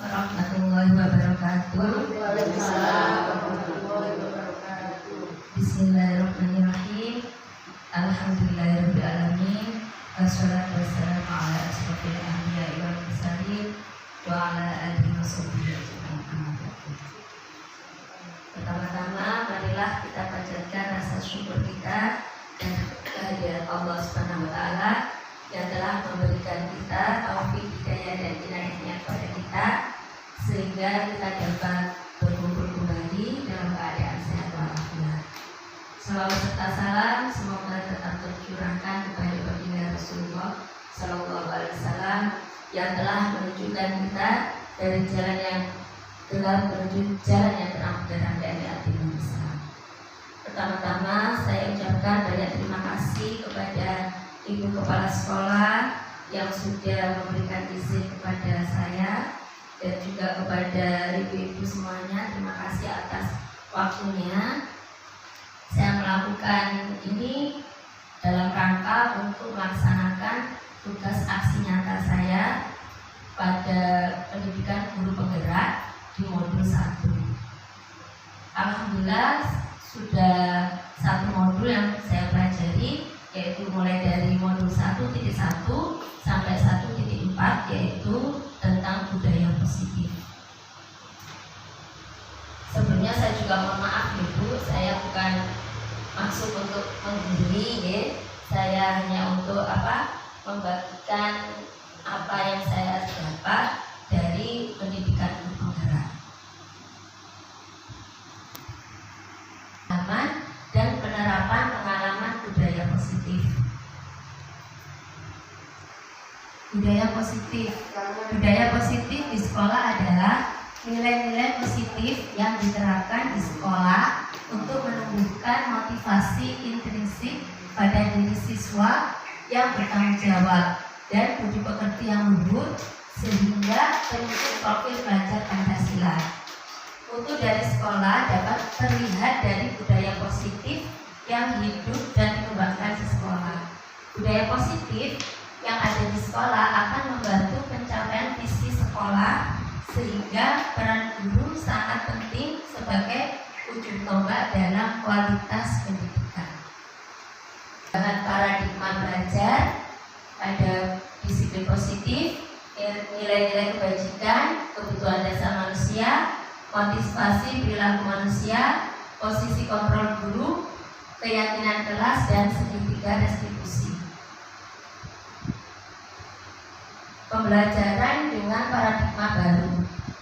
warahmatullahi wabarakatuh. Waalaikumsalam warahmatullahi wabarakatuh. Bismillahirrahmanirrahim. Alhamdulillahirabbil alamin. Wassalatu wassalamu ala asyrofil anbiya'i wal mursalin wa ala alihi washabbihi ajmain. Pertama-tama marilah kita panjatkan rasa syukur kita dan kehadirat Allah Subhanahu wa taala yang telah memberikan kita taufik, hidayah dan inayahnya kepada kita sehingga kita dapat berkumpul kembali dalam keadaan sehat walafiat. Salawat serta salam semoga tetap tercurahkan kepada baginda Rasulullah Sallallahu Alaihi Wasallam yang telah menunjukkan kita dari jalan yang gelap menuju jalan yang terang benderang dari agama Islam. Pertama-tama saya ucapkan banyak terima kasih kepada Ibu Kepala Sekolah yang sudah memberikan izin kepada saya dan juga kepada ibu-ibu semuanya. Terima kasih atas waktunya. Saya melakukan ini dalam rangka untuk melaksanakan tugas aksi nyata saya pada pendidikan guru penggerak di modul 1. Alhamdulillah sudah satu modul yang saya pelajari, yaitu mulai dari modul 1.1 sampai 1.4, yaitu tentang budaya positif. Sebelumnya saya juga mohon maaf Ibu, saya bukan maksud untuk menggurui ya. Saya hanya untuk membagikan apa yang saya dapat dari pendidikan guru penggerak. Dan penerapan pengalaman budaya positif. Budaya positif di sekolah adalah nilai-nilai positif yang diterapkan di sekolah untuk menumbuhkan motivasi intrinsik pada diri siswa yang bertanggung jawab dan budi pekerti yang luhur sehingga terbentuk profil belajar Pancasila. Mutu dari sekolah dapat terlihat dari budaya positif yang hidup dan dikembangkan di sekolah. Budaya positif yang ada di sekolah akan membantu pencapaian visi sekolah sehingga peran guru sangat penting sebagai ujung tombak dalam kualitas pendidikan. Dengan paradigma belajar ada disiplin positif, nilai-nilai kebajikan, kebutuhan dasar manusia, motivasi perilaku manusia, posisi kontrol guru, keyakinan kelas, dan segitiga restitusi. Pembelajaran dengan paradigma baru.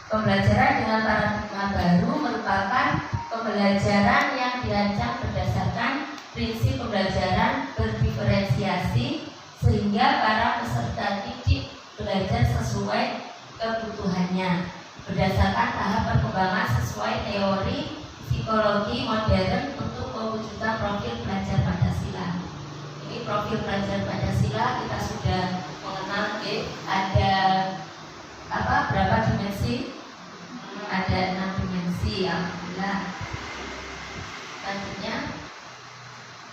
Pembelajaran dengan paradigma baru merupakan pembelajaran yang dirancang berdasarkan prinsip pembelajaran berdiferensiasi sehingga para peserta didik belajar sesuai kebutuhannya berdasarkan tahap perkembangan sesuai teori psikologi modern untuk mewujudkan profil pelajar Pancasila. Ini profil pelajar Pancasila kita sudah mengenal, ada berapa dimensi? Ada 6 dimensi, alhamdulillah. Selanjutnya,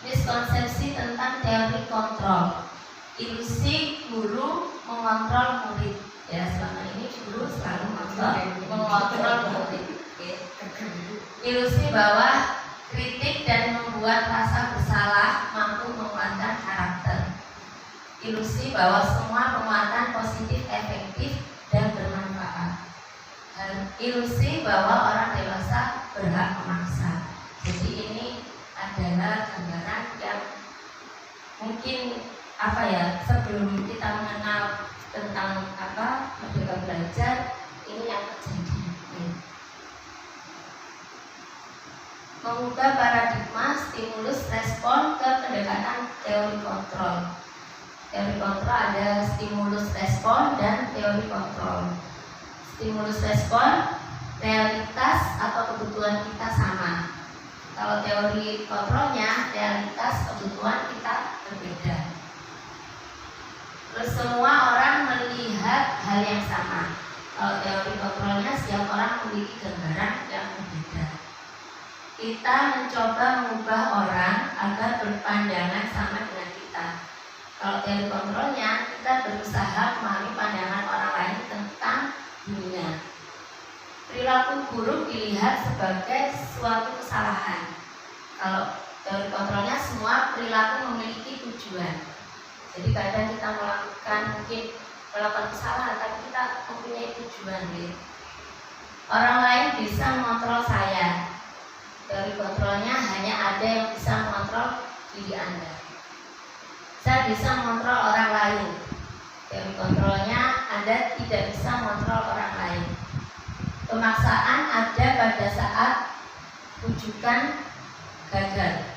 miskonsepsi tentang teori kontrol. Ilusi guru mengontrol murid. Ya, selama ini guru selalu mengontrol murid. Ilusi bahwa kritik dan membuat rasa bersalah mampu menguatkan karakter. Ilusi bahwa semua penguatan positif efektif dan bermanfaat. Dan ilusi bahwa orang dewasa berhak memaksa. Jadi ini adalah gambaran yang mungkin sebelum kita mengenal tentang merdeka belajar, ini yang terjadi. Mengubah paradigma stimulus respon ke pendekatan teori kontrol. Teori kontrol ada stimulus respon dan teori kontrol. Stimulus respon, realitas atau kebutuhan kita sama. Kalau teori kontrolnya, realitas kebutuhan kita berbeda. Terus semua orang melihat hal yang sama. Kalau teori kontrolnya, setiap orang memiliki gambaran yang berbeda. Kita mencoba mengubah orang agar berpandangan sama dengan kita. Kalau teori kontrolnya, kita berusaha memahami pandangan orang lain tentang dunia. perilaku buruk dilihat sebagai suatu kesalahan. Kalau teori kontrolnya semua perilaku memiliki tujuan. Jadi kadang kita melakukan kesalahan, tapi kita mempunyai tujuan. Gitu. Orang lain bisa mengontrol saya. Teori kontrolnya hanya ada yang bisa mengontrol diri Anda. Saya bisa mengontrol orang lain. Teori kontrolnya Anda tidak bisa mengontrol orang lain. Pemaksaan ada pada saat rujukan gagal.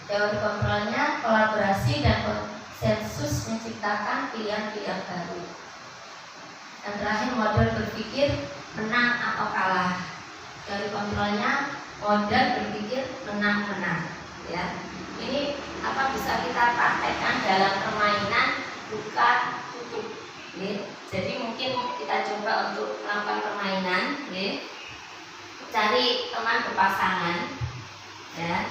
Teori kontrolnya kolaborasi dan konsensus menciptakan pilihan-pilihan baru. Dan terakhir model berpikir menang atau kalah. Teori kontrolnya model berpikir menang-menang. Ya, ini bisa kita praktekkan dalam permainan buka tutup. Ya. Jadi mungkin kita coba untuk melakukan permainan. Ya. Cari teman berpasangan. Ya,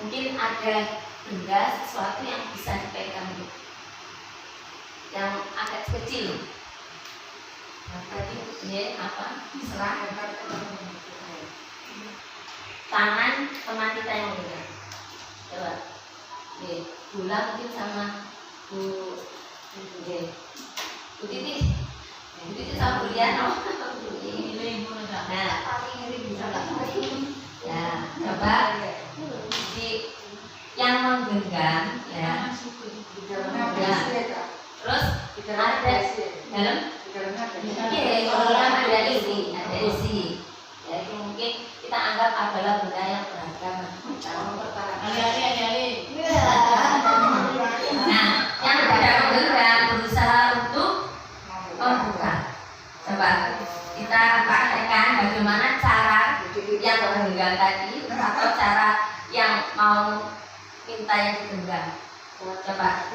mungkin ada benda sesuatu yang bisa dipegang, yang agak kecil. Tadi serah tangan teman kita yang memegang. Coba, bola mungkin sama Bu Titi sama Bu Liano. Nah, coba yang menggenggam, ya. Terus ada dalam, ada isi. Jadi mungkin kita anggap adalah benda yang beragam. Nah, yang tidak menggenggam berusaha untuk membuka. Coba kita praktekkan bagaimana cara yang menggenggam tadi atau cara yang mau minta yang digenggam. Coba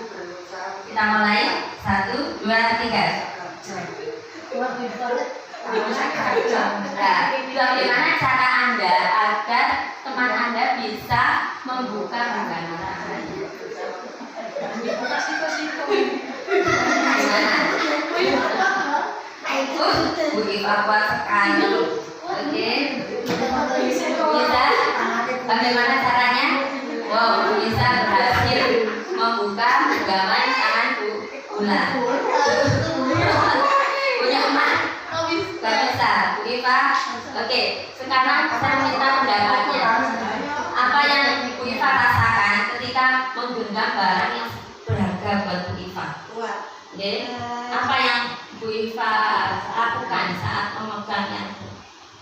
kita mulai 1, 2, 3. Nah, bagaimana cara Anda agar teman Anda bisa membuka genggaman? Itu Bu Iva kuat sekali. Oke, bisa? Bagaimana caranya? Wow, bisa berhasil membuka genggaman tangan Bu Ula. Punya emak? Gak bisa, Bu Iva. Oke, sekarang saya minta pendapatnya. Apa yang Bu Iva rasakan ketika menggenggam barang yang berharga buat Bu Iva? Oke, apa yang Bu Iva lakukan saat memegangnya?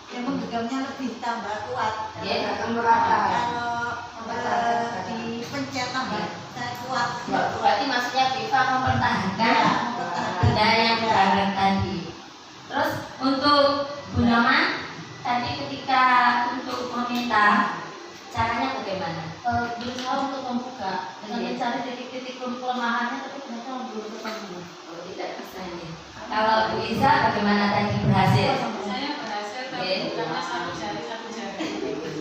Yang menggenggamnya lebih tambah kuat. Kalau dipencet tambah kuat. Berarti maksudnya Bu Iva mempertahankan benda yang berharga tadi. Terus untuk Bu Nyoman tadi ketika untuk meminta caranya bagaimana? Berusaha untuk membuka dengan mencari titik-titik kelemahannya, tapi ternyata belum ketemu. Oh, tidak bisa ini. Kalau Bu Isa bagaimana tadi berhasil? Saya berhasil tapi bukannya satu jari.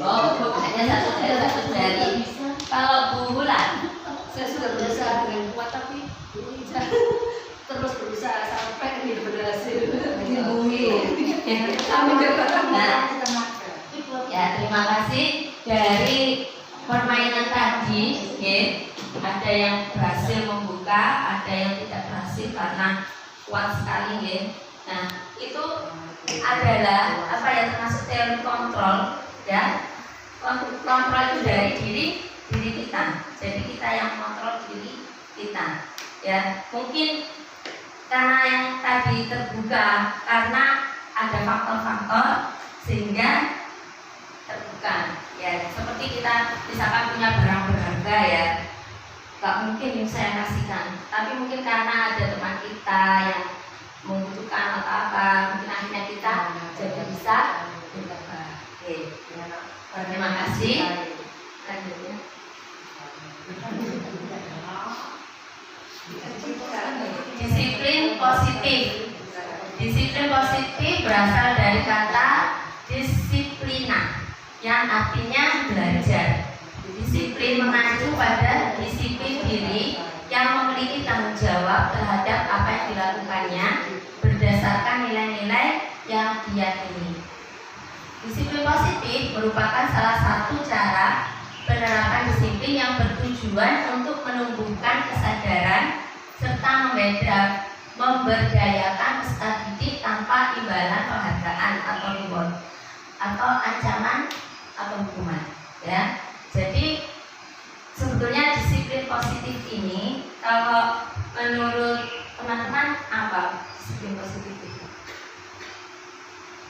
Oh, hanya satu jari. Kalau Bu Wulan, Saya sudah berusaha dengan kuat, tapi terus berusaha sampai ini berhasil. Nah, ya terima kasih dari permainan tadi. Ada yang berhasil membuka, ada yang tidak berhasil karena kuat sekali. Nah, itu adalah termasuk teori kontrol. Ya, kontrol itu dari diri kita. Jadi kita yang mengontrol diri kita. Ya, mungkin karena yang tadi terbuka karena ada faktor-faktor sehingga terbuka. Ya, seperti kita misalkan punya barang berharga, ya, gak mungkin saya kasihkan. Tapi mungkin karena ada teman kita yang membutuhkan atau apa, mungkin akhirnya kita jadi bisa berbagi. Oke, terima kasih. Lanjutnya. Disiplin positif. Disiplin positif berasal dari kata disiplina, yang artinya belajar. Disiplin mengacu pada disiplin diri yang memiliki tanggung jawab terhadap apa yang dilakukannya berdasarkan nilai-nilai yang diyakini. Disiplin positif merupakan salah satu cara penerapan disiplin yang bertujuan untuk menumbuhkan kesadaran serta memberdayakan peserta didik tanpa imbalan penghargaan atau reward atau ancaman atau hukuman. Ya, jadi sebetulnya disiplin positif ini kalau menurut teman-teman apa disiplin positif itu?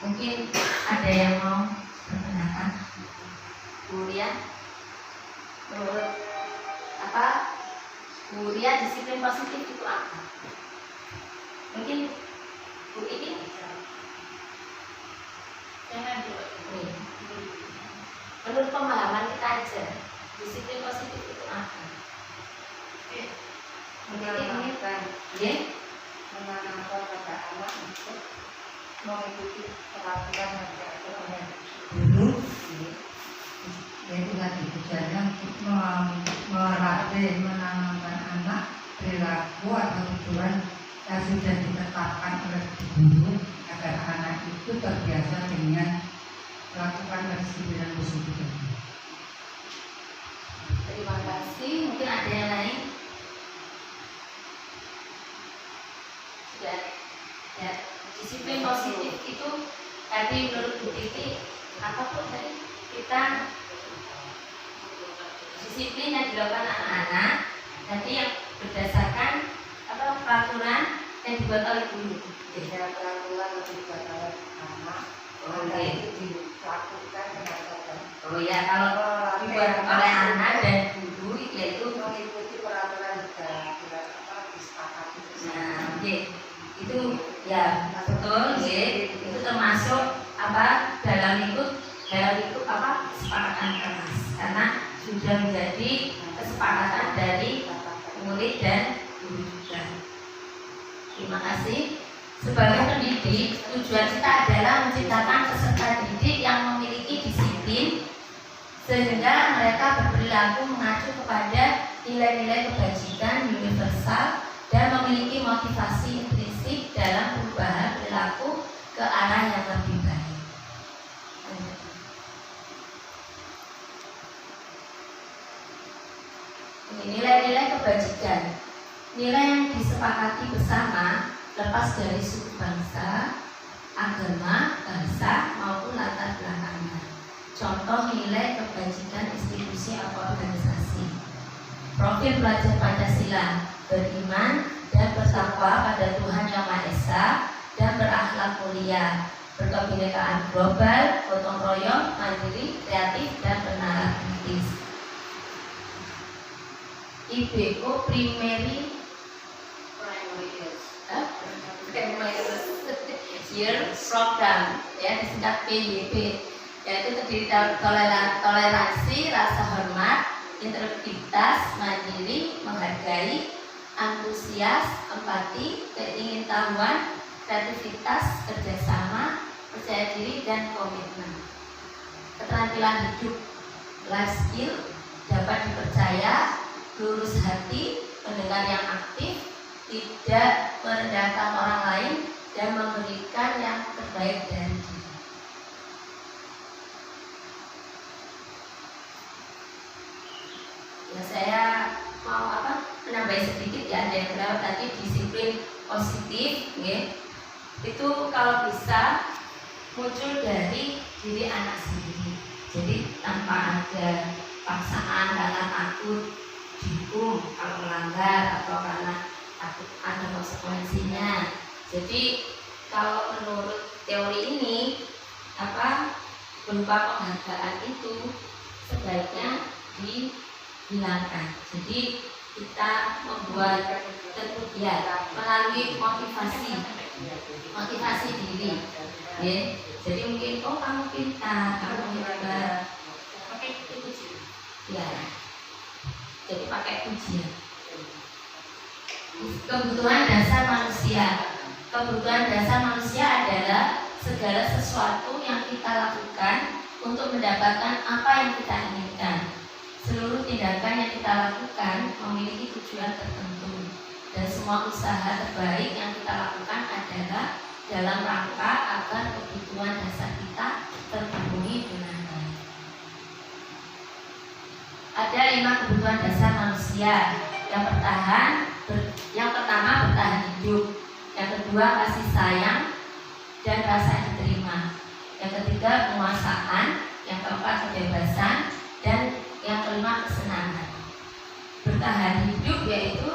Mungkin ada yang mau berpendapat? Kemudian menurut apa? Kemudian disiplin positif itu apa? Mungkin Bu ini? Jangan dulu. Menurut pemahaman kita aja, disiplin positif itu apa? Menanamkan Ya? menanamkan pada anak untuk mengikuti peraturan dan peraturan dulu yaitu tadi tujuannya untuk melatih menanamkan anak perilaku atau tujuan yang sudah ditetapkan oleh guru agar anak itu terbiasa dengan melakukan kedisiplinan positif. Terima kasih. Mungkin ada yang lain? Ya, disiplin positif itu tadi menurut Bu Titi apa pun tadi kita disiplin yang dilakukan anak-anak tadi yang berdasarkan apa peraturan yang dibuat oleh guru. jika peraturan yang dibuat oleh anak maka itu dilakukan dengan baik. Oh ya, kalau dibuat oleh anak dan guru yaitu Mengikuti peraturan juga disepakati bersama. nah, itu ya betul, itu termasuk apa dalam itu apa kesepakatan keras karena sudah menjadi kesepakatan dari murid dan guru juga. Terima kasih. Sebagai pendidik, tujuan kita adalah menciptakan peserta didik yang memiliki disiplin sehingga mereka berperilaku mengacu kepada nilai-nilai kebajikan universal dan memiliki motivasi intrinsik dalam perubahan perilaku ke arah yang lebih baik. Ini nilai-nilai kebajikan, nilai yang disepakati bersama lepas dari suku bangsa, agama, bahasa maupun latar belakangnya. Contoh nilai kebajikan institusi atau organisasi. Profil pelajar Pancasila, beriman dan bertakwa pada Tuhan Yang Maha Esa dan berakhlak mulia, berkebinekaan global, gotong royong, mandiri, kreatif dan bernalar kritis. IBO primary year program ya disingkat PYP, yaitu terdiri dari toleransi, rasa hormat, integritas, mandiri, menghargai, antusias, empati, keingintahuan, kreativitas, kerjasama, percaya diri dan komitmen. Keterampilan hidup, life skill, dapat dipercaya, lurus hati, pendengar yang aktif, tidak merendahkan orang lain dan memberikan yang terbaik dari diri. Ya, saya mau menambah sedikit ya, ada yang berapa tadi disiplin positif, ya. Itu kalau bisa muncul dari diri anak sendiri. Jadi tanpa ada paksaan karena takut dihukum kalau melanggar atau karena takut ada konsekuensinya. Jadi kalau menurut teori ini berupa penghargaan itu sebaiknya dihilangkan. Jadi kita membuat melalui motivasi diri. Ya. Jadi mungkin kamu pintar, kamu hebat, pakai pujian. Ya. Jadi pakai pujian. Kebutuhan dasar manusia. Kebutuhan dasar manusia adalah segala sesuatu yang kita lakukan untuk mendapatkan apa yang kita inginkan. Seluruh tindakan yang kita lakukan memiliki tujuan tertentu, dan semua usaha terbaik yang kita lakukan adalah dalam rangka agar kebutuhan dasar kita terpenuhi. 5 kebutuhan dasar manusia. Yang pertama bertahan hidup, yang kedua kasih sayang dan rasa diterima, yang ketiga penguasaan, yang keempat kebebasan, dan yang kelima kesenangan. Bertahan hidup yaitu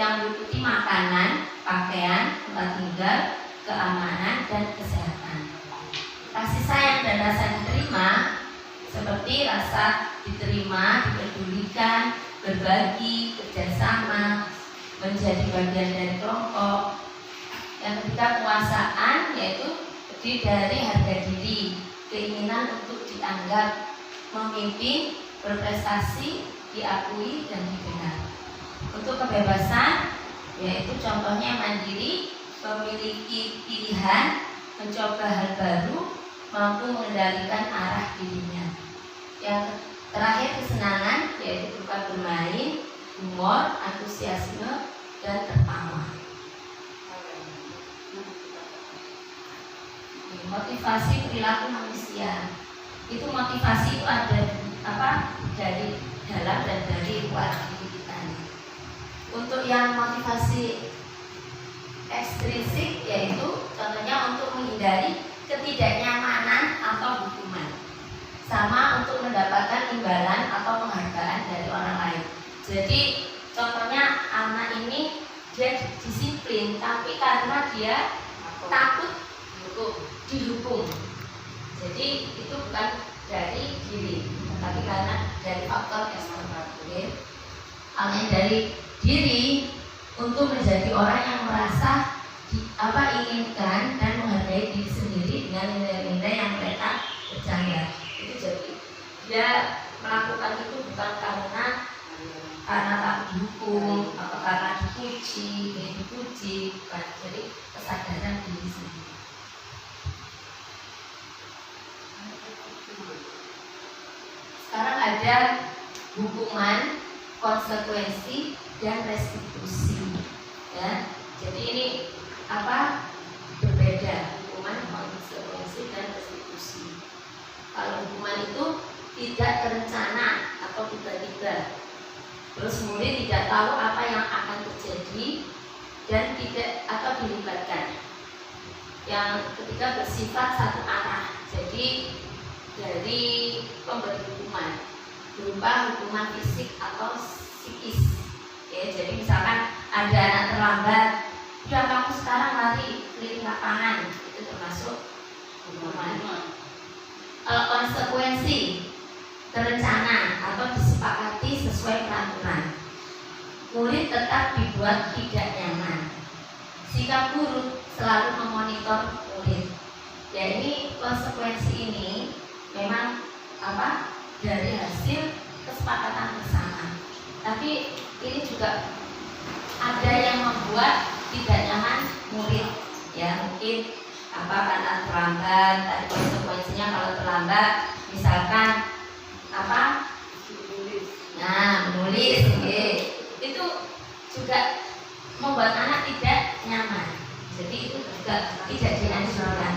yang meliputi makanan, pakaian, tempat tinggal, keamanan, dan kesehatan. Kasih sayang dan rasa diterima seperti rasa diterima, dipedulikan, berbagi, kerjasama, menjadi bagian dari kelompok. Yang ketiga penguasaan yaitu terdiri dari harga diri, keinginan untuk dianggap, memimpin, berprestasi, diakui, dan didengar. Untuk kebebasan yaitu contohnya mandiri, memiliki pilihan, mencoba hal baru, mampu mengendalikan arah dirinya. Yang terakhir kesenangan yaitu berupa bermain, humor, antusiasme, dan tertawa. Motivasi perilaku manusia. Itu motivasi itu ada dari dalam dan dari luar diri kita. Untuk yang motivasi ekstrinsik yaitu contohnya untuk menghindari ketidaknyamanan atau hukuman, sama untuk mendapatkan imbalan atau penghargaan dari orang lain. Jadi contohnya anak ini dia disiplin tapi karena dia takut dihukum. Jadi itu bukan dari diri, tapi karena dari faktor eksternal. Hal yang dari diri untuk menjadi orang yang merasa inginkan dan menghargai diri sendiri dengan nilai-nilai yang mereka percaya. Itu jadi dia melakukan itu bukan karena takut dihukum atau karena dipuji, bukan. Jadi kesadaran diri sendiri. Sekarang ada hukuman, konsekuensi, dan restitusi. Ya, jadi ini berbeda hukuman, konsekuensi, dan restitusi. Kalau hukuman itu tidak terencana atau tiba-tiba, terus murid tidak tahu apa yang akan terjadi dan tidak atau dilibatkan. Yang ketiga bersifat satu arah. Jadi dari pemberi hukuman berupa hukuman fisik atau psikis. Ya, jadi misalkan ada anak terlambat, ya kamu sekarang lari keliling lapangan, itu termasuk hukuman. Kalau konsekuensi terencana atau disepakati sesuai peraturan, murid tetap dibuat tidak nyaman. Sikap guru selalu memonitor murid. Ya, ini konsekuensi ini memang dari hasil kesepakatan bersama. Tapi ini juga ada yang membuat tidak nyaman murid. Ya, mungkin karena terlambat. Tadi konsekuensinya kalau terlambat, misalkan menulis, itu juga membuat anak tidak nyaman. Jadi itu juga tidak dianjurkan.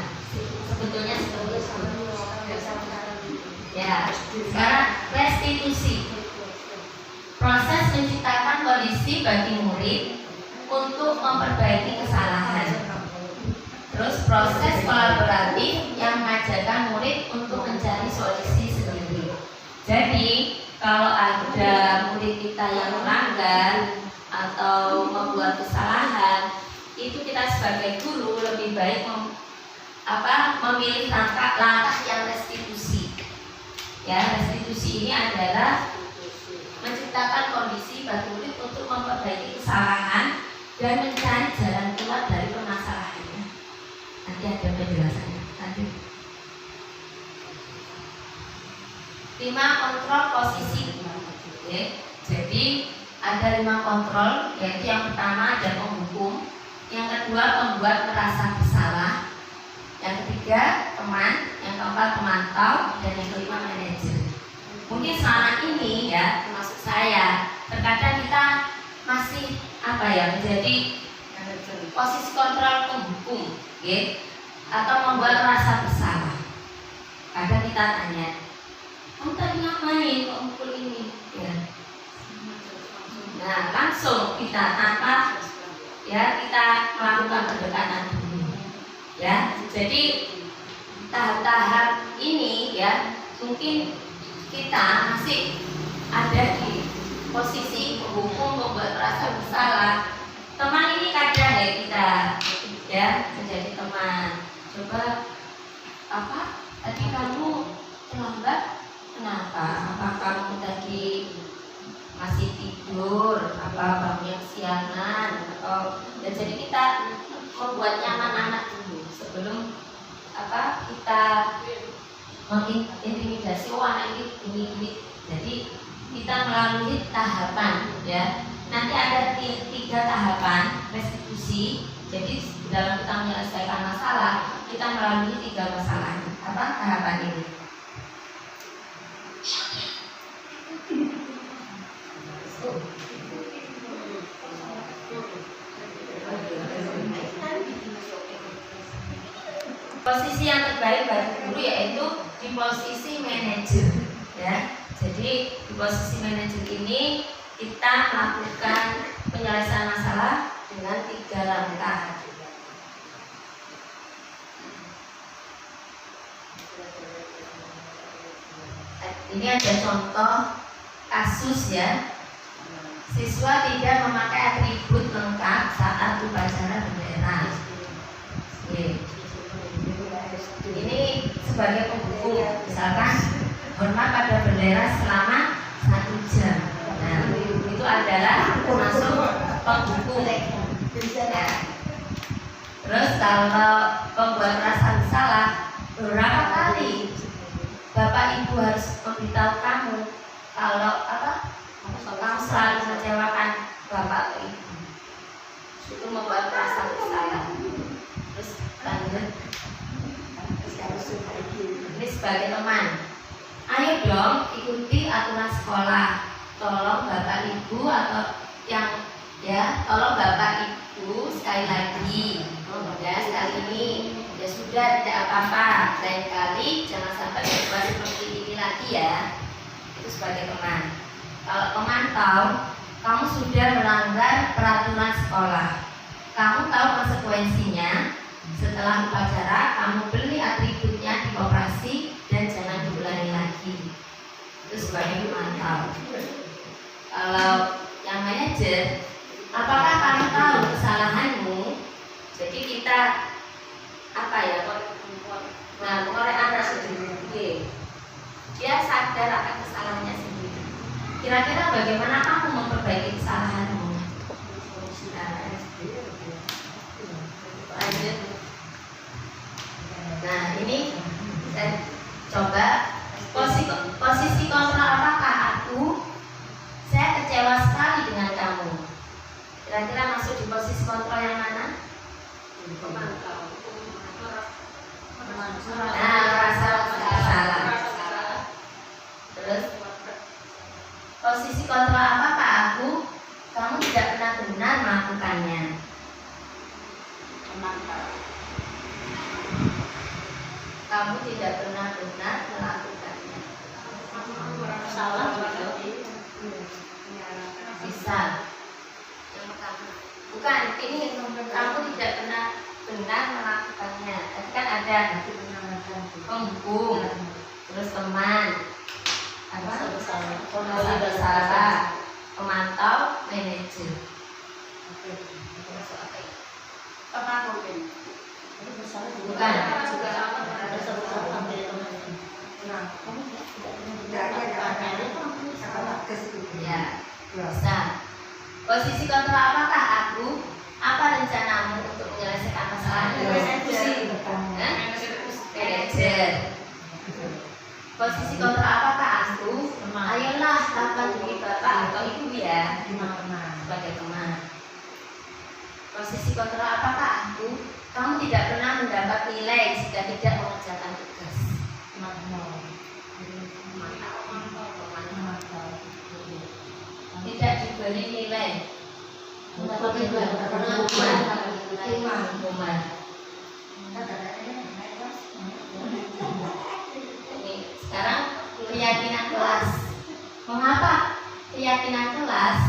Sebetulnya seperti itu. Ya, sekarang restitusi. Proses menciptakan kondisi bagi murid untuk memperbaiki kesalahan. Terus proses kolaboratif yang mengajarkan murid untuk mencari solusi sendiri. Jadi kalau ada murid kita yang melanggar atau membuat kesalahan, itu kita sebagai guru lebih baik memilih langkah yang restitusi. Ya, restitusi ini adalah menciptakan kondisi bagi murid untuk memperbaiki kesalahan dan mencari jalan keluar dari permasalahannya. Nanti ada penjelasannya. Lanjut. 5 kontrol posisi. Oke. Jadi ada 5 kontrol, yaitu yang pertama ada penghukum, yang kedua pembuat merasa bersalah, yang ketiga teman, yang keempat pemantau, dan yang kelima manajer. Mungkin selama ini ya, termasuk saya, terkadang kita masih menjadi posisi kontrol penghukum, atau membuat merasa bersalah. Kadang kita tanya, kamu tadi ngapain kok mukul ini? Ya, kita tanpa ya kita melakukan pendekatan dulu. Ya, jadi tahap-tahap ini ya mungkin kita masih ada di posisi menghukum, membuat rasa bersalah. Teman ini kadang ya kita ya menjadi teman. Coba apa? Tadi kamu terlambat. Kenapa? Apa kamu tadi masih tidur? Apa bangun siangan? Atau ya, jadi kita membuat nyaman anak dulu sebelum apa kita mengintimidasi anak ini. Jadi kita melalui tahapan ya. Nanti ada 3 tahapan restitusi. Jadi dalam kita menyelesaikan masalah, kita melalui 3 masalah. Apa tahapan ini? Posisi yang terbaik bagi guru yaitu di posisi manajer ya. Jadi di posisi manajer ini kita melakukan penyelesaian masalah dengan 3 langkah. Ini ada contoh kasus ya. Siswa tidak memakai atribut lengkap saat upacara bendera. Ini sebagai pembuku, misalkan hormat pada bendera selama 1 jam. Nah, itu adalah masuk pembuku. Nah, terus kalau pembuat rasa bersalah, berapa kali Bapak Ibu harus memberitahu kamu kalau apa? Kamu selalu mengecewakan Bapak atau Ibu. Itu membuat rasa bersalah. Terus lanjut. Ini sebagai teman. Ayo dong ikuti aturan sekolah. Tolong Bapak Ibu atau yang ya, tolong Bapak Ibu sekali lagi. Ya, sekali ini ya sudah, tidak apa-apa. Lain kali jangan sampai berbuat seperti ini lagi ya. Itu sebagai teman. Kalau teman tahu kamu sudah melanggar peraturan sekolah, kamu tahu konsekuensinya. Setelah upacara, kamu beli atributnya di koperasi dan jangan diulangi lagi. Itu sebagai pemantau. Kalau yang manajer, apakah kamu tahu kesalahanmu? Jadi kita apa ya? Nah, mengorek anak sendiri. Dia sadar akan kesalahannya sendiri. Kira-kira bagaimana kamu memperbaiki kesalahanmu? Lanjut. Nah, ini saya coba posisi kontrol. Apakah saya kecewa sekali dengan kamu? Kira-kira masuk di posisi kontrol yang mana? Nah, merasa bersalah. Terus posisi kontrol apakah kamu tidak pernah benar melakukannya? Kamu tidak pernah benar melakukannya. Salah Bisa. Yang pertama. Bukan, ini kamu tidak pernah benar melakukannya. Tadi kan ada penghukum, terus teman, apa? Bersalah, pemantau, manajer. Bukan. Ya, bisa. Posisi kontrol apakah apa rencanamu untuk menyelesaikan masalah ini? Manajer. Posisi kontrol apakah ayolah lakukan demi Bapak atau Ibu ya, sebagai teman. Posisi kontrol apakah kamu tidak pernah mendapat nilai jika tidak mengerjakan tugas? Tidak diberi nilai. Hukuman. Ini sekarang keyakinan kelas. Mengapa keyakinan kelas?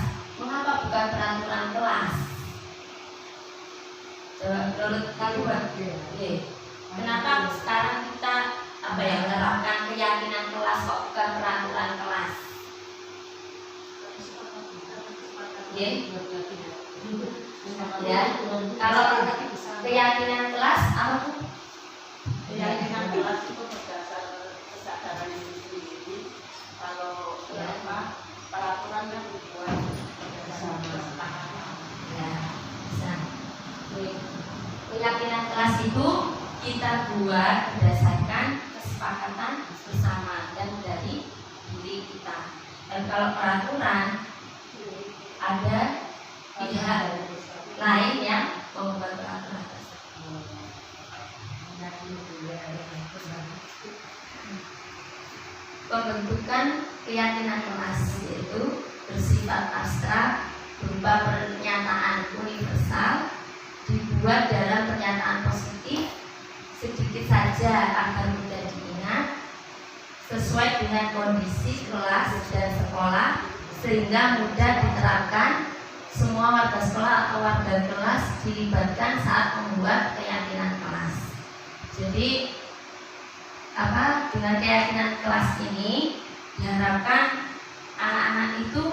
Mengapa bukan peraturan kelas. Coba menurut kamu, oke. Kenapa sekarang kita menerapkan keyakinan kelas kok bukan peraturan kelas? Ya, kalau keyakinan kelas apa tuh? Keyakinan kelas itu berdasar kesadaran individu sendiri. Kalau peraturan yang dibuat berdasarkan kesepakatan. Ya, bisa. Keyakinan kelas itu kita buat berdasarkan kesepakatan bersama dan dari diri kita. Dan kalau peraturan ada pihak lain yang membuat peraturan tersebut. Pembentukan keyakinan kelas yaitu bersifat abstrak berupa pernyataan universal, dibuat dalam pernyataan positif sedikit saja agar mudah diingat, sesuai dengan kondisi kelas dan sekolah sehingga mudah diterapkan. Semua warga sekolah atau warga kelas dilibatkan saat membuat keyakinan kelas. Jadi dengan keyakinan kelas ini diharapkan anak-anak itu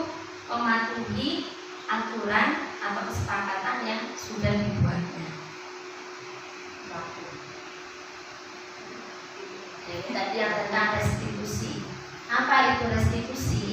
mematuhi aturan atau kesepakatan yang sudah dibuatnya. Jadi tadi yang tentang restitusi. Apa itu restitusi?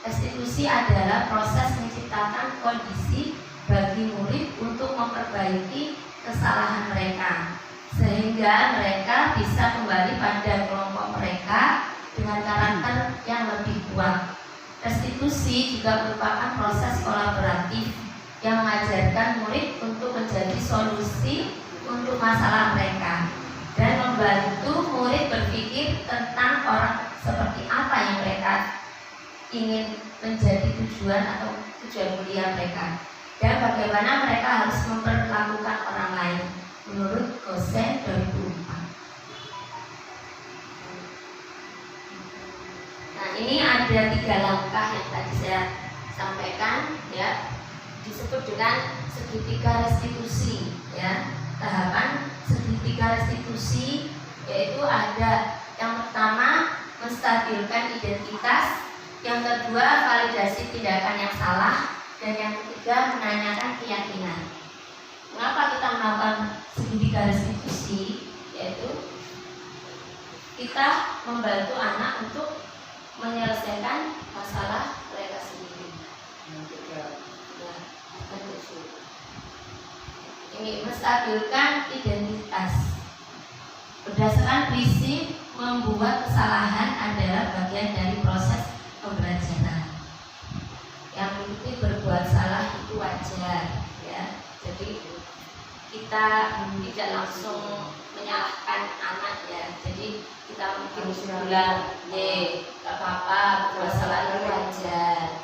Restitusi adalah proses menciptakan kondisi bagi murid untuk memperbaiki kesalahan mereka, sehingga mereka bisa kembali pada kelompok mereka dengan karakter yang lebih kuat. Restitusi juga merupakan proses kolaboratif yang mengajarkan murid untuk menjadi solusi untuk masalah mereka dan membantu murid berpikir tentang orang seperti apa yang mereka ingin menjadi tujuan atau tujuan mulia mereka dan bagaimana mereka harus memperlakukan orang lain menurut Gosen 2004. Nah, ini ada 3 langkah yang tadi saya sampaikan, ya, disebut dengan segitiga restitusi, ya. Tahapan segitiga restitusi yaitu ada yang pertama menstabilkan identitas, yang kedua validasi tindakan yang salah, dan yang ketiga menanyakan keyakinan. Mengapa kita melakukan segitiga restitusi? Yaitu kita membantu anak untuk menyelesaikan masalah mereka sendiri. Ini menstabilkan identitas. Berdasarkan prinsip membuat kesalahan adalah bagian dari proses pembelajaran. Yang mengikuti berbuat salah itu wajar, ya. Jadi kita tidak langsung menyalahkan anak, ya. Jadi kita mungkin bilang, gak apa-apa, berbuat salah itu wajar.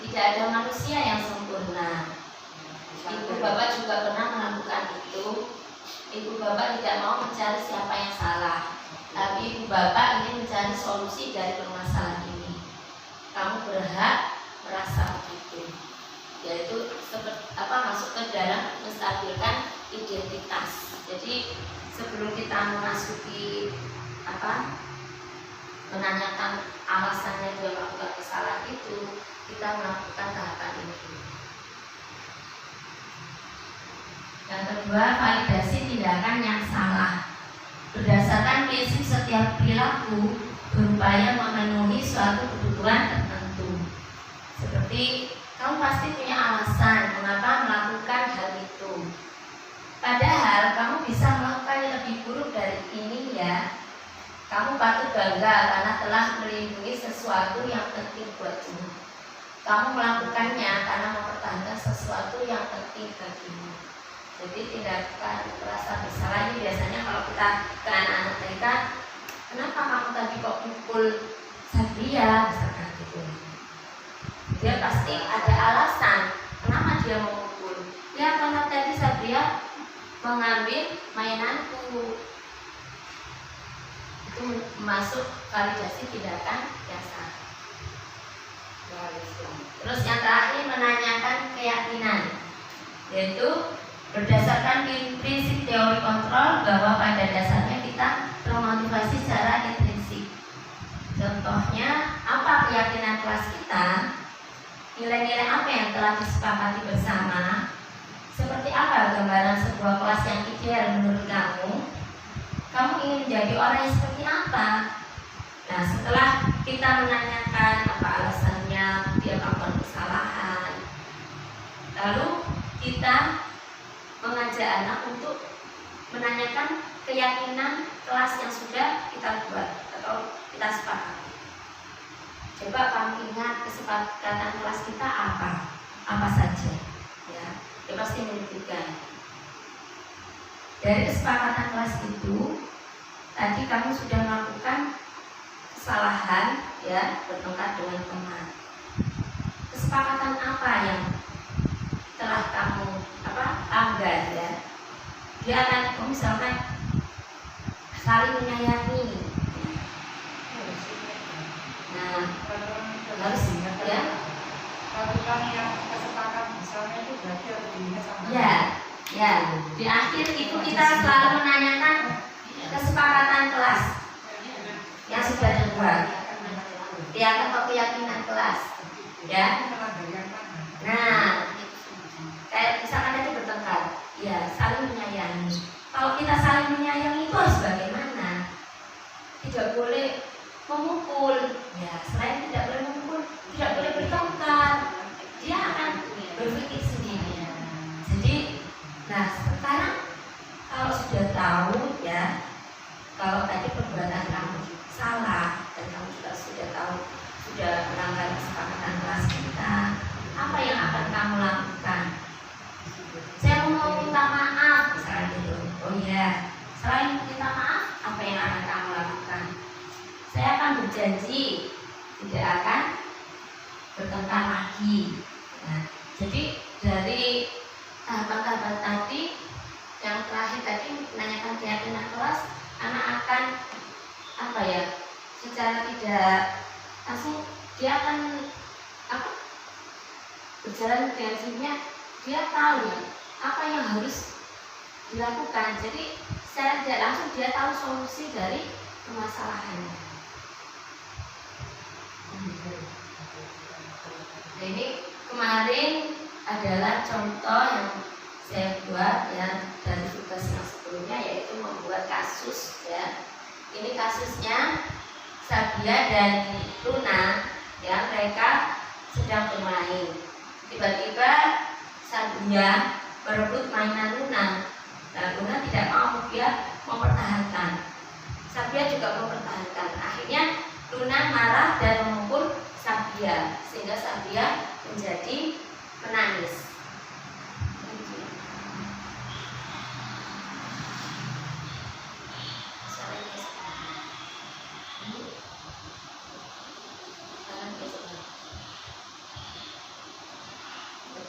Tidak ada manusia yang sempurna. Ibu bapak juga pernah melakukan itu. Ibu bapak tidak mau mencari siapa yang salah, tapi ibu bapak ingin mencari solusi dari permasalahan ini. Kamu berhak merasa begitu, yaitu masuk ke dalam menstabilkan identitas. Jadi sebelum kita memasuki menanyakan alasannya dia melakukan kesalahan itu, kita melakukan tahapan ini. Yang kedua, validasi tindakan yang salah. Berdasarkan prinsip setiap perilaku berupaya memenuhi suatu kebutuhan tertentu. Seperti kamu pasti punya alasan mengapa melakukan hal itu. Padahal kamu bisa melakukan yang lebih buruk dari ini, ya. Kamu patut bangga karena telah melindungi sesuatu yang penting buatmu. Kamu melakukannya karena mempertahankan sesuatu yang penting bagimu. Jadi tindakan merasa bersalah ini biasanya kalau kita ke anak-anak mereka, kenapa kamu tadi kok pukul Satria, misalkan gitu. Dia pasti ada alasan kenapa dia memukul. Ya karena tadi Satria mengambil mainanku. Itu masuk validasi tindakan yang salah. Terus yang terakhir menanyakan keyakinan, yaitu berdasarkan prinsip teori kontrol bahwa pada dasarnya kita termotivasi secara intrinsik. Contohnya, apa keyakinan kelas kita? Nilai-nilai apa yang telah disepakati bersama? Seperti apa gambaran sebuah kelas yang ideal menurut kamu? Kamu ingin menjadi orang yang seperti apa? Nah, setelah kita menanyakan apa alasannya dia melakukan kesalahan, lalu kita mengajak anak untuk menanyakan keyakinan kelas yang sudah kita buat atau kita sepakati. Coba kamu ingat kesepakatan kelas kita apa saja, ya, dia pasti menyebutkan. Dari kesepakatan kelas itu, tadi kamu sudah melakukan kesalahan, ya, bertengkar dengan teman. Kesepakatan apa yang telah kamu langgar, ya? Dia akan misalkan saling menyayangi. Nah, harus ya. Lakukan yang kesepakatan bersama itu berarti harus diingat sama. Ya, ya. Di akhir itu kita selalu menanyakan kesepakatan kelas yang sudah dibuat. Atau keyakinan kelas, ya. Nah, kayak misalkan tadi bertengkar, ya saling menyayangi. Kalau kita saling menyayangi itu harus bagaimana? Tidak boleh memukul, ya. Selain tidak boleh memukul, tidak boleh bertengkar. Dia akan berpikir sendiri. Jadi, nah sekarang kalau sudah tahu, ya, kalau tadi perbuatan kamu salah dan kamu juga sudah tahu, sudah melanggar kesepakatan kelas kita, apa yang akan kamu lakukan? Saya mau minta maaf, misalnya gitu. Oh iya, selain minta maaf, apa yang akan kamu lakukan? Saya akan berjanji tidak akan bertengkar lagi. Nah, jadi dari tahapan-tahapan tadi, yang terakhir tadi menanyakan keyakinan kelas, anak akan secara tidak langsung dia akan berjalan dengan sendirinya. Dia tahu apa yang harus dilakukan. Jadi secara tidak langsung dia tahu solusi dari permasalahannya. Nah, ini kemarin adalah contoh yang saya buat, ya, dari tugas yang sebelumnya, yaitu membuat kasus, ya. Ini kasusnya Sabia dan Luna, ya, mereka sedang bermain. Tiba-tiba Sabia merebut mainan Luna. Nah, Luna tidak mau, dia mempertahankan. Sabia juga mempertahankan. Akhirnya Luna marah dan memukul Sabia, sehingga Sabia menjadi menangis.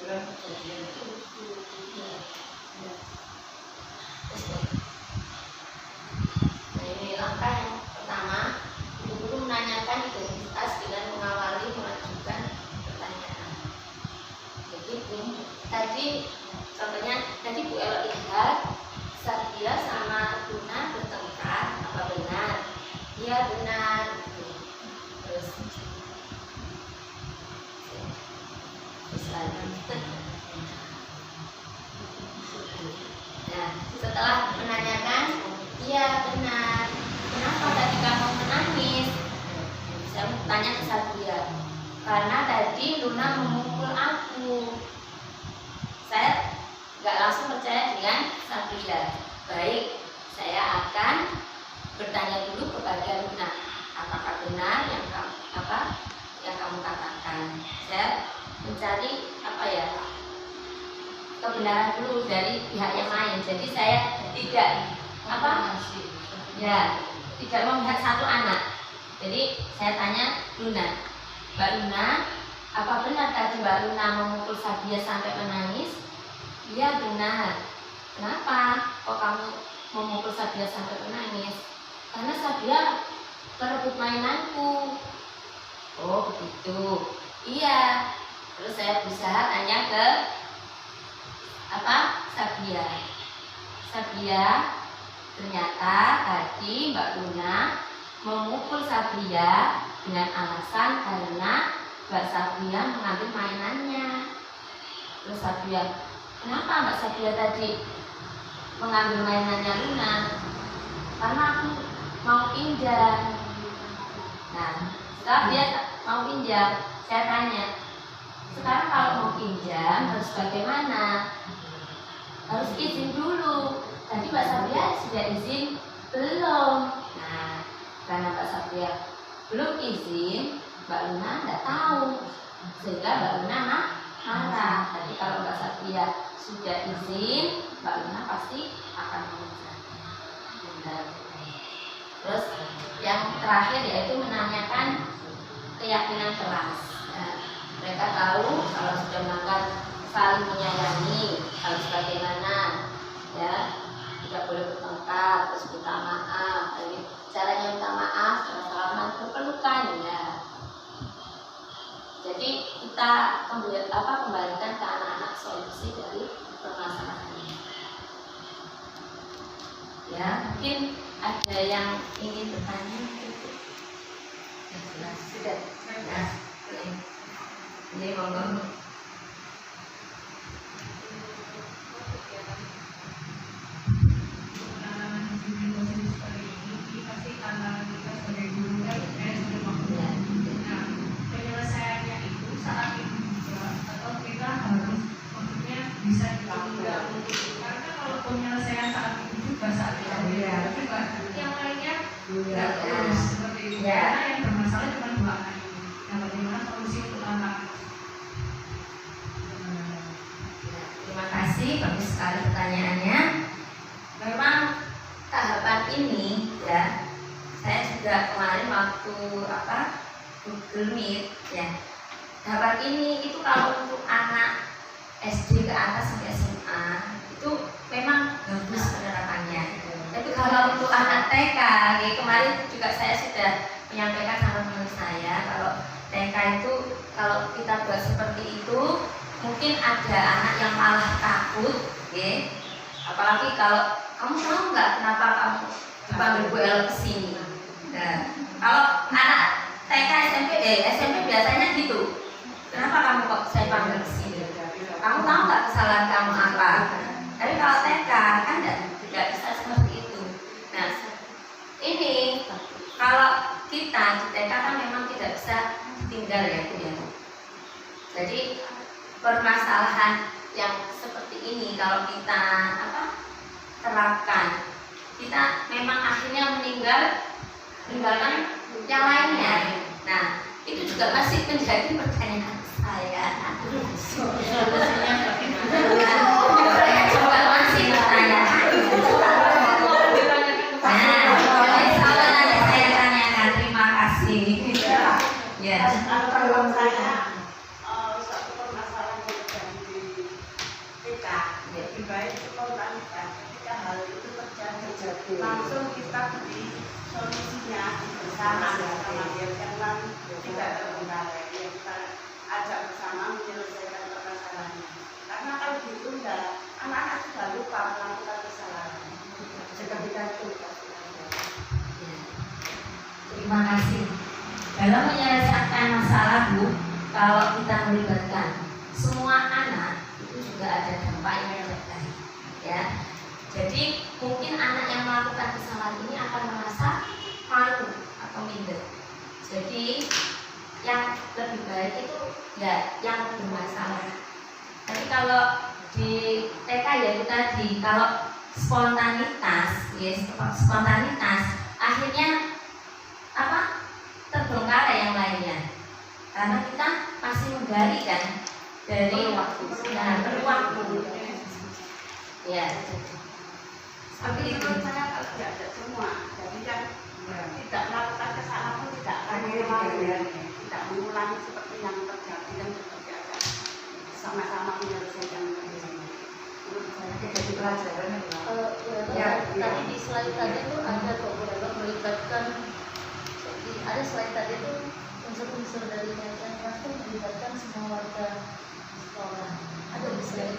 Nah, ini langkah yang pertama, guru menanyakan identitas dengan mengawali mengajukan pertanyaan. Jadi tadi contohnya tadi Bu El lihat Sabia sama Luna bertengkar, apa benar? Iya benar. Terus nah, setelah menanyakan, iya benar. Kenapa tadi kamu menangis? Saya tanya ke Sabia. Karena tadi Luna memukul aku. Saya nggak langsung percaya dengan Sabia. Baik, saya akan bertanya dulu kepada Luna. Apakah benar yang kamu katakan? Saya mencari kebenaran dulu dari pihak yang lain. Jadi saya tidak tidak memihak satu anak. Jadi saya tanya Luna, Mbak Luna, apa benar tadi Mbak Luna memukul Sabia sampai menangis? Iya benar. Kenapa kok kamu memukul Sabia sampai menangis? Karena Sabia merebut mainanku. Oh begitu. Iya. Terus saya berusaha tanya ke Sabia. Sabia, ternyata tadi Mbak Luna memukul Sabia dengan alasan karena Mbak Sabia mengambil mainannya. Terus Sabia, kenapa Mbak Sabia tadi mengambil mainannya Luna? Karena aku mau pinjam. Nah, setelah dia mau pinjam, saya tanya, sekarang kalau mau pinjam harus bagaimana? Harus izin dulu. Tadi Mbak Sabia sudah izin belum? Nah, karena Mbak Sabia belum izin, Mbak Luna tidak tahu, sehingga Mbak Luna marah. Tapi kalau Mbak Sabia sudah izin, Mbak Luna pasti akan menginginkan. Terus yang terakhir yaitu menanyakan keyakinan kelas. Nah, mereka tahu kalau sudah melanggar saling menyayangi harus bagaimana, ya, tidak boleh bertengkar, terus minta maaf. Jadi caranya minta maaf, salaman, berpelukan, ya. Jadi kita kembalikan ke anak-anak solusi dari permasalahan ini. Ya, mungkin ada yang ingin bertanya? Sudah. Ya. Ini monggo. Bisa ditunda karena kalau penyelesaian saat itu juga saat itu juga yang lainnya tidak terus seperti itu karena yang bermasalah cuma dua anak ini. Nah, bagaimana solusi untuk anak? Terima kasih, bagus sekali pertanyaannya. Memang tahapan ini, ya, saya juga kemarin waktu Google Meet, ya, tahapan ini itu kalau untuk anak SD ke atas sampai SMA itu memang bagus penerapannya. Tapi kalau untuk anak TK, kemarin juga saya sudah menyampaikan sama teman saya kalau TK itu kalau kita buat seperti itu mungkin ada anak yang malah takut, apalagi kalau kamu tahu nggak kenapa kamu dipanggil Bu El kesini. Nah, kalau anak TK SMP biasanya gitu, kenapa kamu kok saya panggil kesini? Kamu tahu nggak kesalahan kamu apa? Tapi kalau TK kan tidak bisa seperti itu. Nah, ini kalau kita di TK kan memang tidak bisa tinggal, ya Bu, ya. Jadi permasalahan yang seperti ini kalau kita terapkan, kita memang akhirnya meninggalkan yang lainnya. Nah, itu juga masih menjadi pertanyaan saya. Saya coba masih bertanya. Saya tanyakan. Terima kasih. Ya. Kalau saya suatu permasalahan yang terjadi di kita, lebih baik spontanitas. Ketika hal itu terjadi, langsung kita beri solusinya bersama biar jangan tidak terbengkalai. Kita ajak bersama menyelesaikan permasalahannya. Karena kalau ditunda, anak-anak sudah lupa melakukan kesalahan. Jika kita tunda. Terima kasih. Dalam menyelesaikan masalah, Bu, kalau kita melibatkan semua anak itu juga ada dampaknya yang baik, ya. Jadi mungkin anak yang melakukan kesalahan ini akan merasa malu atau minder. Jadi yang lebih baik itu ya yang bermasalah. Tapi kalau di TK ya itu tadi, kalau spontanitas, akhirnya terbongkar yang lainnya. Karena kita masih menggali kan dari waktu, perlu waktu. Ya. Tapi menurut saya kalau diajak semua, jadi kan tidak melakukan kesalahan pun tidak akan tidak mengulangi seperti yang terjadi dan seperti ada sama-sama menyelesaikan bersama. Menurut saya jadi pelajaran Tadi di slide tadi itu ada beberapa melibatkan, ada slide tadi itu unsur-unsur dari latihan kelas itu melibatkan semua warga sekolah. Ada bisa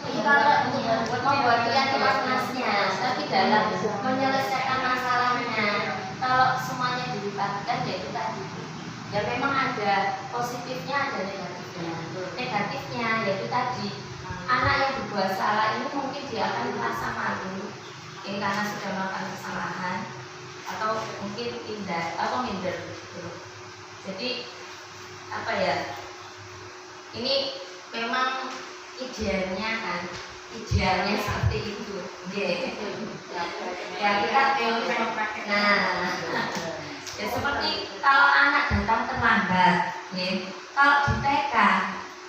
Ini kalau membuat kelas kelasnya, tapi dalam menyelesaikan masalahnya, kalau semuanya dilibatkan ya itu tadi. Ya memang ada positifnya, ada negatifnya. Negatifnya yaitu tadi, anak yang berbuat salah ini mungkin dia akan merasa malu, karena sudah melakukan kesalahan, atau mungkin minder. Gitu. Jadi apa ya? Ini memang idealnya kan, idealnya seperti itu. Ya kita teori. Nah, ya seperti kalau anak datang terlambat, kalau di TK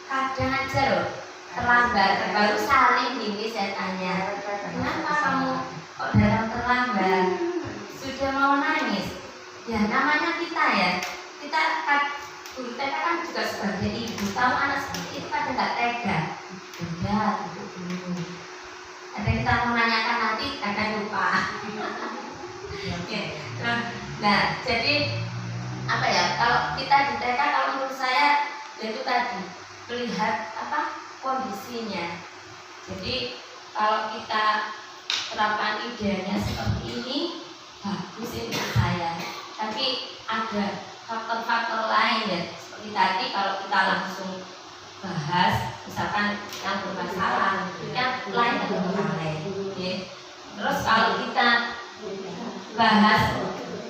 kadang aja loh terlambat, baru saling gini saya tanya, kenapa kamu kok datang terlambat? Sudah mau nangis? Ya namanya kita ya, kita guru TK kan juga sebagai ibu, tahu anak seperti itu kadang nggak tega. Udah, duduk dulu. Ada kita mau nanyakan nanti akan lupa. Nah, jadi apa ya? Kalau kita di TK, kalau menurut saya itu tadi melihat kondisinya. Jadi kalau kita terapkan idenya seperti ini, bagus ini saya. Tapi ada faktor-faktor lain ya. Seperti tadi kalau kita langsung bahas, misalkan yang bermasalah, yang lain itu lain. Terus kalau kita bahas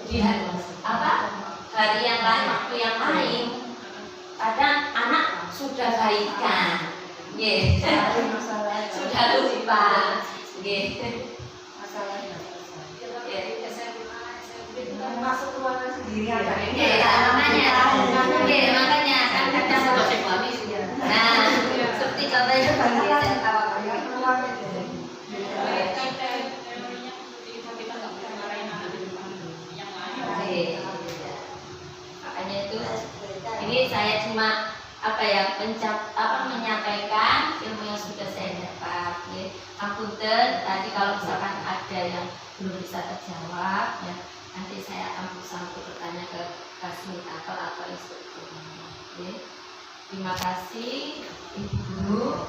di hari yang lain, waktu yang lain, kadang anak sudah baikan, sudah lupa, masuk ruangan sendiri ada. Makanya kan kadang nah, seperti contohnya saya tahu. Makanya itu ini saya cuma menyampaikan ilmu yang sudah saya dapat. Apunten tadi kalau misalkan ada yang belum bisa terjawab ya, nanti saya akan berusaha untuk bertanya ke fasilitator atau instrukturnya. Terima kasih Ibu Guru.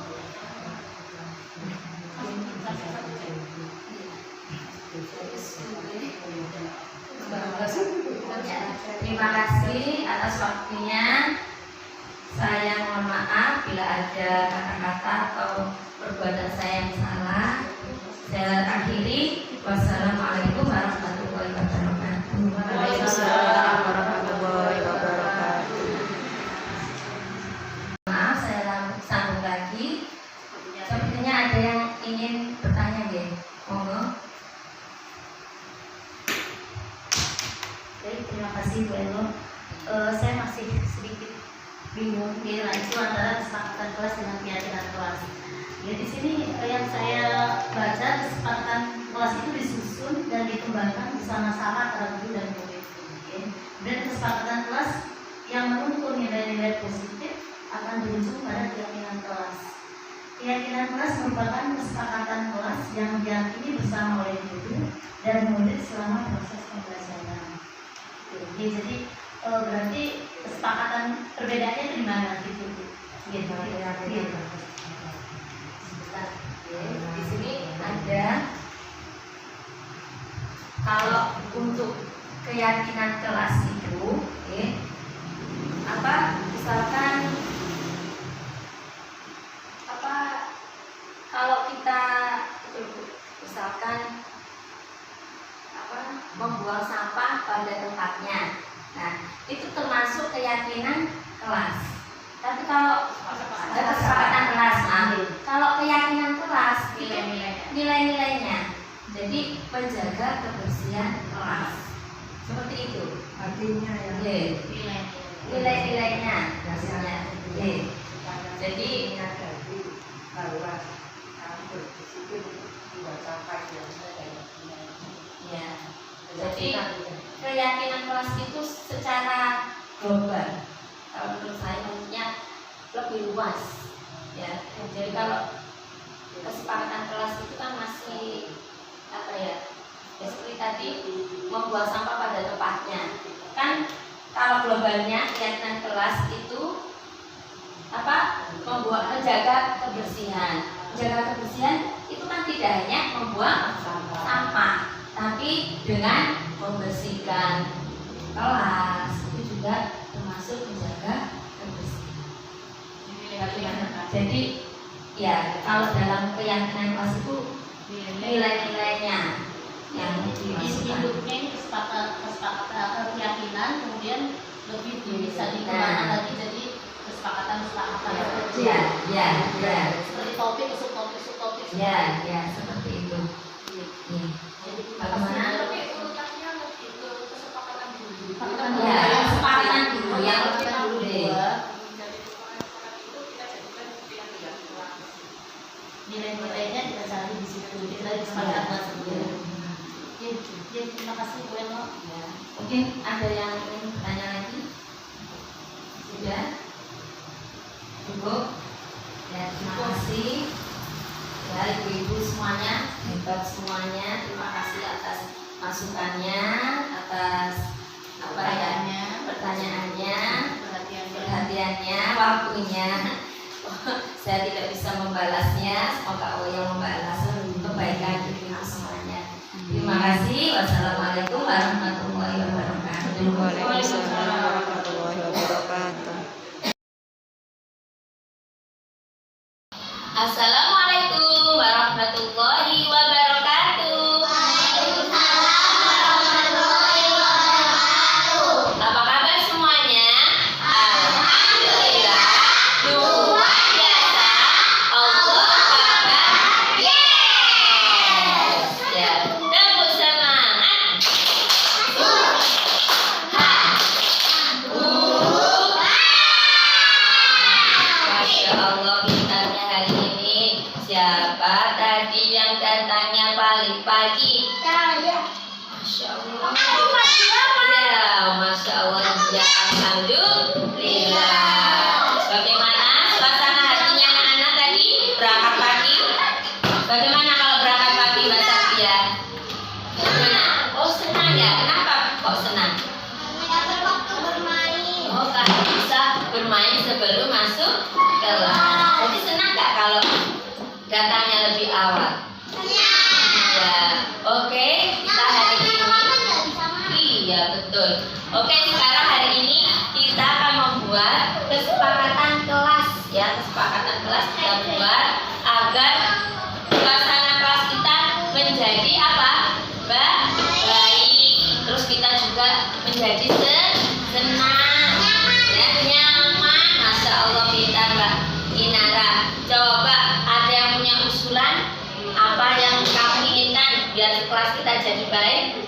Terima kasih atas waktunya. Saya mohon maaf bila ada kata-kata atau perbuatan saya yang salah. Saya akhiri. Wassalamualaikum warahmatullahi wabarakatuh. Waalaikumsalam warahmatullahi wabarakatuh. Maaf, saya sambung lagi. Sepertinya ada yang ingin bertanya, ya. Monggo. Baik, terima kasih Bu Elo. Saya masih sedikit bingung itu antara kesepakatan kelas dengan keyakinan kelas. Ya, di sini yang saya baca, kesepakatan kelas itu disusun dan dikembangkan bersama-sama antara guru dan murid. Dan kesepakatan kelas yang menuntun nilai-nilai positif akan berujung pada keyakinan kelas. Keyakinan kelas merupakan kesepakatan kelas yang diyakini bersama oleh guru dan murid selama proses pembelajaran. Jadi berarti kesepakatan perbedaannya di mana gitu? Di sini ada, kalau untuk keyakinan kelas itu, misalkan kalau kita misalkan membuang sampah pada tempatnya, nah itu termasuk keyakinan kelas. Tapi kalau ada kesepakatan kelas, kalau keyakinan kelas itu nilai-nilainya, jadi menjaga kebersihan kelas, seperti itu. Artinya ya. Nilai-nilainya, maksudnya. Jadi menyadari bahwa kamu berdisiplin tidak sampai yang ya, jadi keyakinan kelas itu secara global, kalau menurut saya maksudnya lebih luas, ya. Jadi kalau kesepakatan kelas itu kan masih seperti tadi membuang sampah pada tempatnya, kan kalau globalnya kegiatan kelas itu apa? Menjaga kebersihan. Menjaga kebersihan itu kan tidak hanya membuang sampah, tapi dengan membersihkan kelas itu juga termasuk menjaga kebersihan. Jadi ya kalau dalam keyakinan kelas itu nilai-nilainya yang dimasukkan. Hidupnya ini kesepakatan keyakinan, kemudian lebih bisa dikembangkan lagi jadi kesepakatan. Ya. Seperti topik, subtopik. Ya, seperti itu. Bagaimana? Tapi urutannya lebih ke kesepakatan dulu. Ya, kesepakatan dulu yang dulu deh. Nilai-nilainya kita cari di situ, kita kesepakatan sendiri. Ya, terima kasih Bu Eno. Ya. Mungkin ada yang ingin bertanya lagi? Sudah? Cukup? Ya, terima kasih. Ya, ibu-ibu semuanya, hebat semuanya. Terima kasih atas masukannya, atas pertanyaannya, perhatiannya, waktunya. Saya tidak bisa membalasnya. Semoga Allah yang membalas kebaikan ibu-ibu semuanya. Terima kasih. Wassalamualaikum warahmatullahi wabarakatuh. Waalaikumsalam warahmatullahi wabarakatuh. Assalamualaikum warahmatullahi wabarakatuh. Apa kabar semuanya? Alhamdulillah. Luar biasa. Allah kabar. Yes. Ya. Tepuk semangat. Masya Allah, pintarnya hari ini. Siapa tadi yang datangnya paling pagi? Masya Allah. Ya, Masya Allah. Ya, Alhamdulillah. Bagaimana suasana hatinya anak-anak tadi berangkat pagi? Bagaimana kalau berangkat pagi Mbak Safia? Bagaimana? Oh, senang ya? Kenapa kok senang? Oh, karena bisa bermain sebelum masuk kelas. Jadi senang nggak kalau datangnya lebih awal? Ya, oke. Kita hari ini. Iya, betul. Oke, sekarang hari ini kita akan membuat kesepakatan kelas, ya. Kesepakatan kelas kita buat agar suasana kelas kita menjadi apa? Baik. Terus kita juga menjadi senang, ya, nyaman. Masya Allah, pintar Mbak Inara. Coba ada yang punya usulan apa yang kamu inginkan biar kelas kita jadi baik?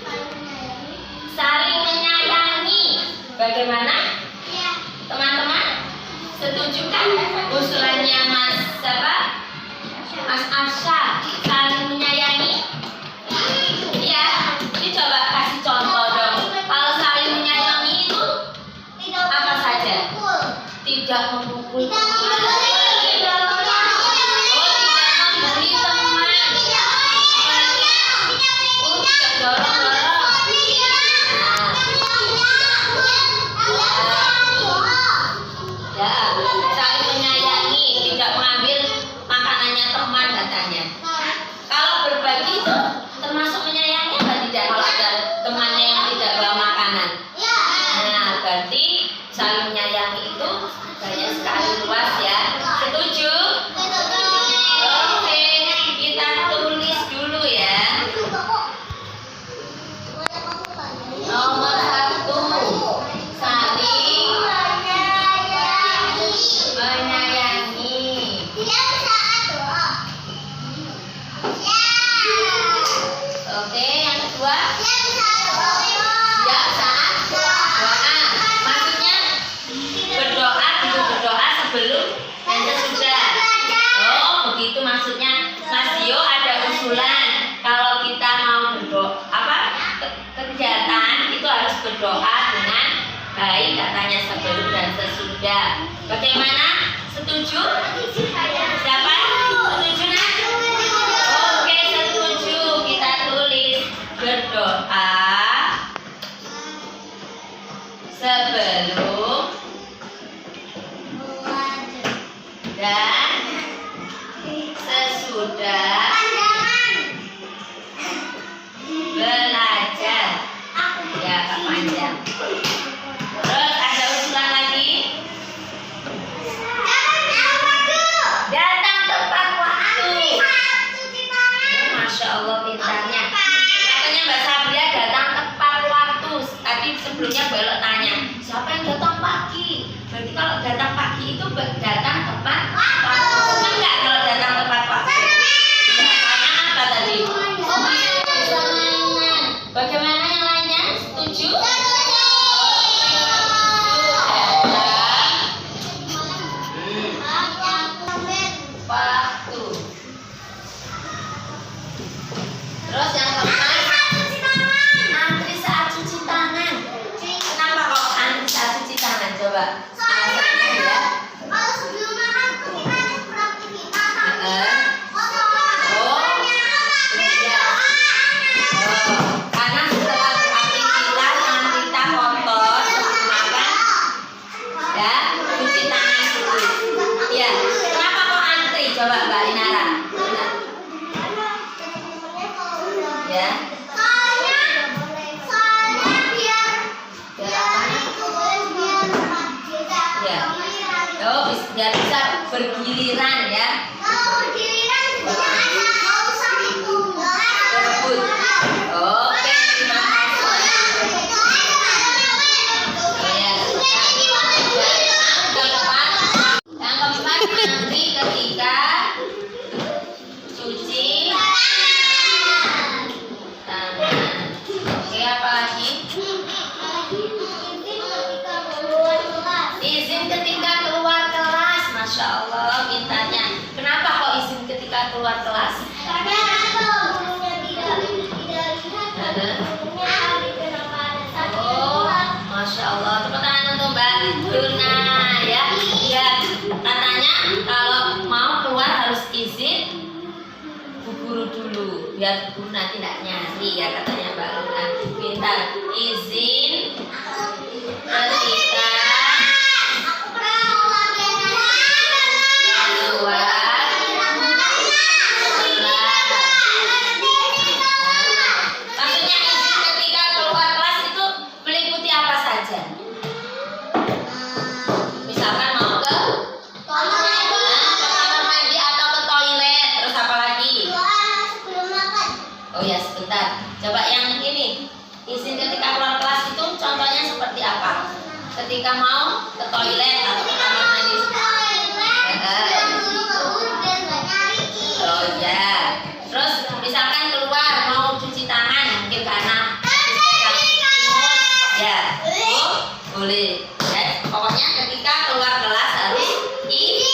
Saling menyayangi. Bagaimana? Teman-teman, setuju kan usulannya Mas siapa? Mas Arsha, saling menyayangi? Iya. Ini coba kasih contoh dong. Kalau saling menyayangi itu apa saja? Tidak memukul teman. Oh, tidak membuli teman. Oh, tidak dorong-dorong. Ya, saling menyayangi, tidak mengambil makanannya teman katanya. Kalau berbagi itu termasuk menyayangi atau tidak kalau ada temannya yang tidak bawa makanan? Nah, berarti saling menyayangi itu banyak sekali luas ya. Setuju? Oke, kita tulis dulu ya. Nomor 1, saling menyayangi. Oke, yang kedua, siap saat doa. Maksudnya berdoa, berdoa sebelum dan sesudah. Oh, begitu maksudnya. Mas Dio ada usulan kalau kita mau berdoa kegiatan itu harus berdoa dengan baik katanya sebelum dan sesudah. Bagaimana? Setuju? Siapa? Setuju nak? Oke, setuju. Kita tulis berdoa sebelum dan sesudah belajar. Ya, agak panjang. Terus ada usulan lagi. Datang tepat waktu. Masya Allah pintarnya. Katanya Mbak Sabria datang tepat waktu. Tadi sebelumnya belok tanya, siapa yang datang pagi? Berarti kalau datang pagi itu datang tepat waktu. Senang nggak kalau datang tepat waktu? Tanya apa tadi? Bagaimana yang lainnya? Setuju? Waktu. Terus yang keempat, antri saat cuci tangan. Kenapa kok antri saat cuci tangan? Coba. Alasannya ya. Karena setelah beraktivitas tangan kita kotor, makan ya cuci tangan dulu. Ya. Kenapa kok antri? Coba Mbak Inara. Ya. Biar bisa bergiliran ya. Berebut. Oke, terima kasih. Yang keempat antri ketika cuci tangan. Oke, apa lagi? Izin ketika keluar kelas. Masya Allah pintarnya. Kenapa kok izin ketika keluar kelas? Oh, Masya Allah. Tepuk tangan untuk Mbak Luna ya. Ya, katanya kalau mau keluar harus izin Bu Guru dulu biar Bu Guru nanti tidak nyari ya, katanya Mbak Luna. Pintar. Izin ketika ketika mau ke toilet atau ke kamar mandi. Oh ya. Terus misalkan keluar mau cuci tangan mungkin karena ya. Oh, boleh. Ya, pokoknya ketika keluar kelas harus izin.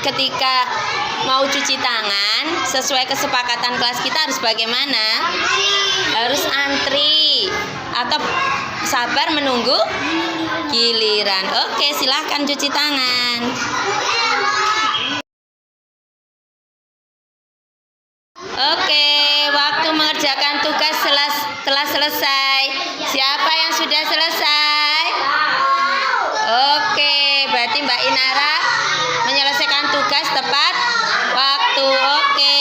ketika mau cuci tangan sesuai kesepakatan kelas kita harus bagaimana? Harus antri atau sabar menunggu giliran. Oke, silahkan cuci tangan. Oke, waktu mengerjakan tugas telah selesai. Siapa yang sudah selesai? Oke, berarti Mbak Inara menyelesaikan tugas tepat waktu. Oke.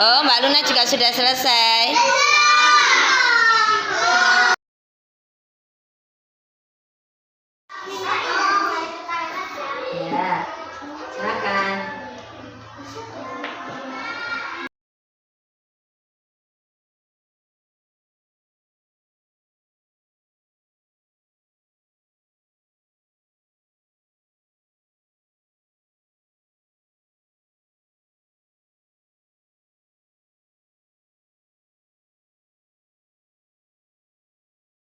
Oh, Mbak Luna juga sudah selesai.